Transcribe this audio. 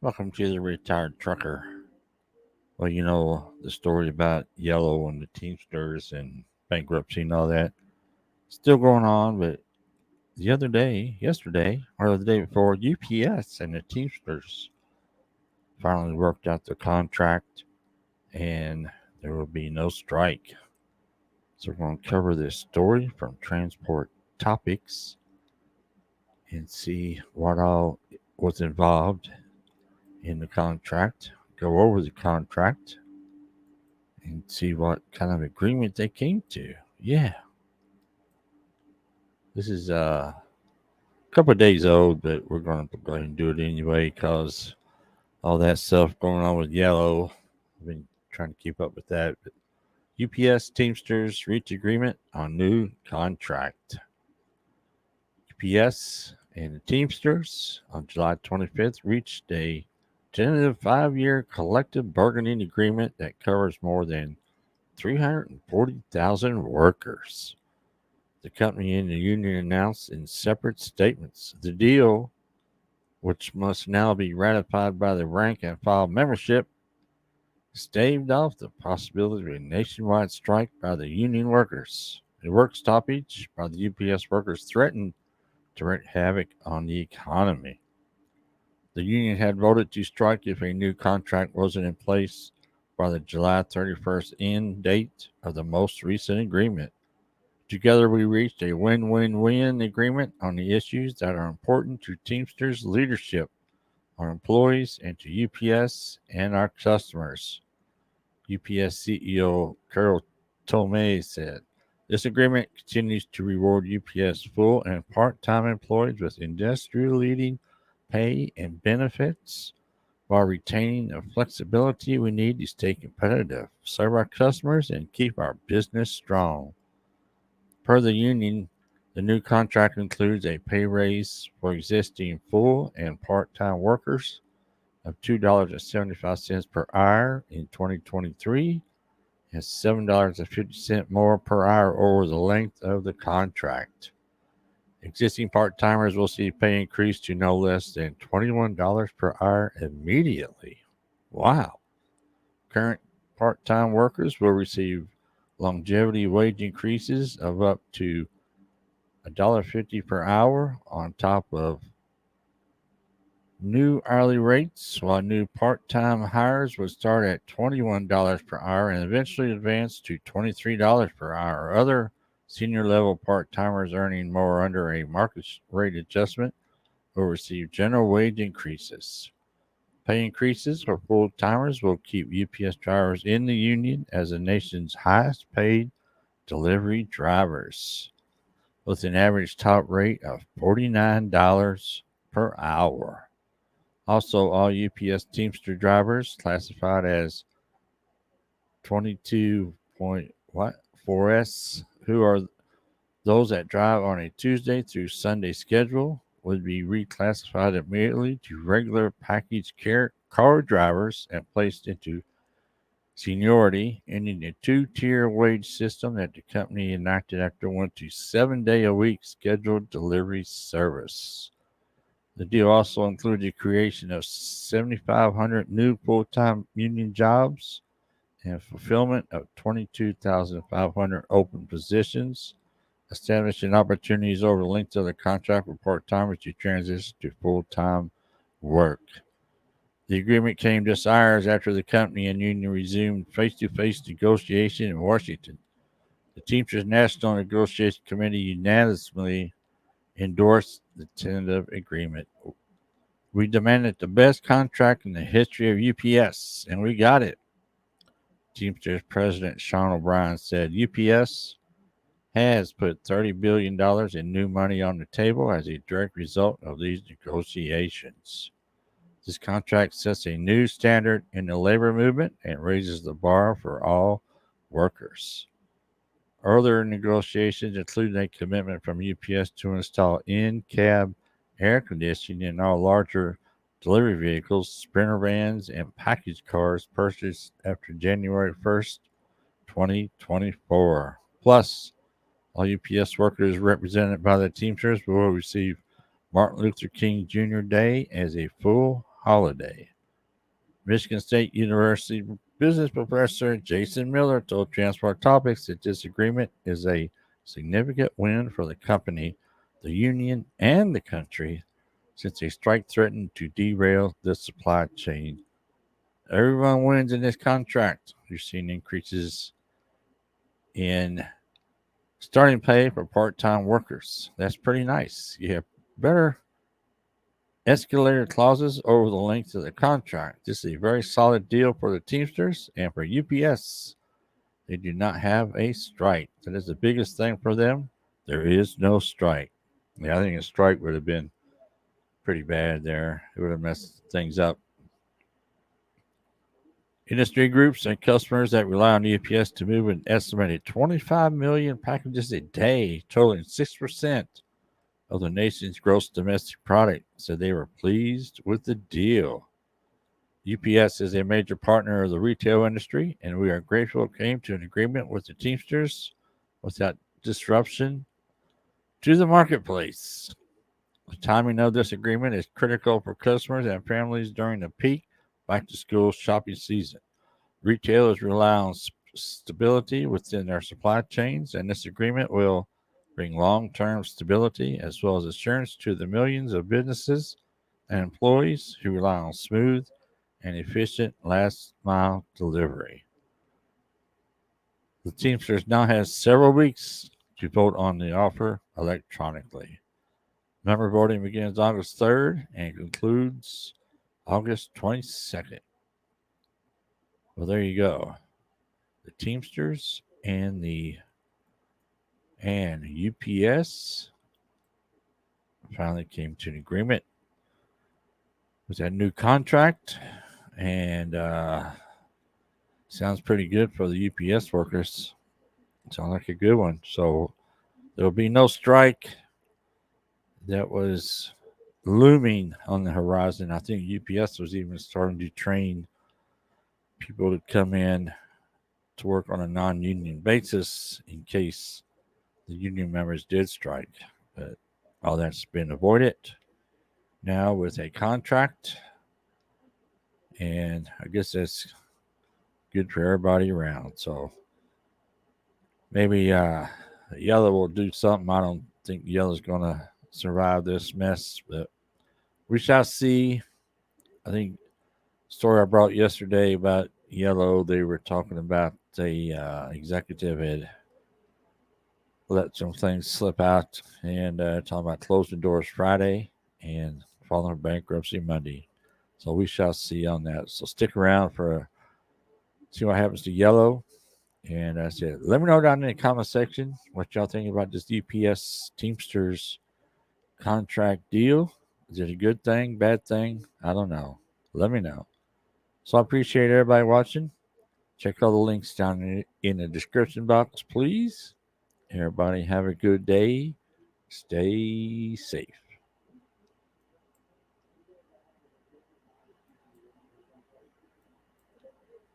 Welcome to the Retired Trucker. Well, you know the story about Yellow and the Teamsters and bankruptcy and all that. Still going on, but yesterday, or the day before, UPS and the Teamsters finally worked out the contract and there will be no strike. So we're going to cover this story from Transport Topics and see what all was involved in the contract, go over the contract, and see what kind of agreement they came to. Yeah, this is a couple of days old, but we're going to go ahead and do it anyway because all that stuff going on with Yellow. I've been trying to keep up with that. But UPS Teamsters reach agreement on new contract. UPS and the Teamsters on July 25th reached a tentative 5-year collective bargaining agreement that covers more than 340,000 workers. The company and the union announced in separate statements. The deal, which must now be ratified by the rank and file membership, staved off the possibility of a nationwide strike by the union workers. A work stoppage by the UPS workers threatened to wreak havoc on the economy. The union had voted to strike if a new contract wasn't in place by the July 31st end date of the most recent agreement. Together, we reached a win-win-win agreement on the issues that are important to Teamsters leadership, our employees, and to UPS and our customers. UPS CEO Carol Tomei said, "This agreement continues to reward UPS full and part-time employees with industry-leading pay and benefits while retaining the flexibility we need to stay competitive, serve our customers, and keep our business strong." Per the union, the new contract includes a pay raise for existing full and part-time workers of $2.75 per hour in 2023 and $7.50 more per hour over the length of the contract. Existing part-timers will see pay increase to no less than $21 per hour immediately. Wow. Current part-time workers will receive longevity wage increases of up to $1.50 per hour on top of new hourly rates, while new part-time hires would start at $21 per hour and eventually advance to $23 per hour. Other senior level part-timers earning more under a market rate adjustment will receive general wage increases. Pay increases for full-timers will keep UPS drivers in the union as the nation's highest paid delivery drivers, with an average top rate of $49 per hour. Also, all UPS Teamster drivers classified as 22.4S, who are those that drive on a Tuesday through Sunday schedule, would be reclassified immediately to regular package car drivers and placed into seniority, ending a two-tier wage system that the company enacted after it went to 7-day-a-week scheduled delivery service. The deal also included the creation of 7,500 new full-time union jobs and fulfillment of 22,500 open positions, establishing opportunities over the length of the contract for part-timers to transition to full-time work. The agreement came just hours after the company and union resumed face-to-face negotiation in Washington. The Teamsters National Negotiation Committee unanimously endorsed the tentative agreement. "We demanded the best contract in the history of UPS, and we got it," Teamsters President Sean O'Brien said. "UPS has put $30 billion in new money on the table as a direct result of these negotiations. This contract sets a new standard in the labor movement and raises the bar for all workers." Earlier negotiations included a commitment from UPS to install in-cab air conditioning in all larger delivery vehicles, sprinter vans, and package cars purchased after January 1st, 2024. Plus, all UPS workers represented by the Teamsters will receive Martin Luther King Jr. Day as a full holiday. Michigan State University business professor Jason Miller told Transport Topics that this agreement is a significant win for the company, the union, and the country since a strike threatened to derail the supply chain. Everyone wins in this contract. You're seeing increases in starting pay for part time workers. That's pretty nice. You have better escalator clauses over the length of the contract. This is a very solid deal for the Teamsters and for UPS. They do not have a strike. That is the biggest thing for them. There is no strike. Yeah, I think a strike would have been pretty bad there. It would have messed things up. Industry groups and customers that rely on UPS to move an estimated 25 million packages a day, totaling 6% of the nation's gross domestic product, said they were pleased with the deal. UPS is a major partner of the retail industry, and we are grateful it came to an agreement with the Teamsters without disruption to the marketplace. The timing of this agreement is critical for customers and families during the peak back to school shopping season. Retailers rely on stability within their supply chains, and this agreement will bring long term stability as well as assurance to the millions of businesses and employees who rely on smooth and efficient last mile delivery. The Teamsters now has several weeks to vote on the offer electronically. Member voting begins August 3rd and concludes August 22nd. Well, there you go. The Teamsters and UPS finally came to an agreement with that new contract, and sounds pretty good for the UPS workers. Sounds like a good one. So there will be no strike that was looming on the horizon. I think UPS was even starting to train people to come in to work on a non-union basis in case the union members did strike. But all that's been avoided now with a contract, and I guess that's good for everybody around. So maybe Yellow will do something. I don't think Yellow's going to survive this mess, but we shall see. I think story I brought yesterday about Yellow, they were talking about the executive had let some things slip out and talking about closing doors Friday and filing bankruptcy Monday. So we shall see on that. So stick around for see what happens to Yellow. And that's it. Let me know down in the comment section what y'all think about this UPS Teamsters contract deal. Is it a good thing, bad thing? I don't know. Let me know. So I appreciate everybody watching. Check all the links down in the description box, please. Everybody have a good day. Stay safe.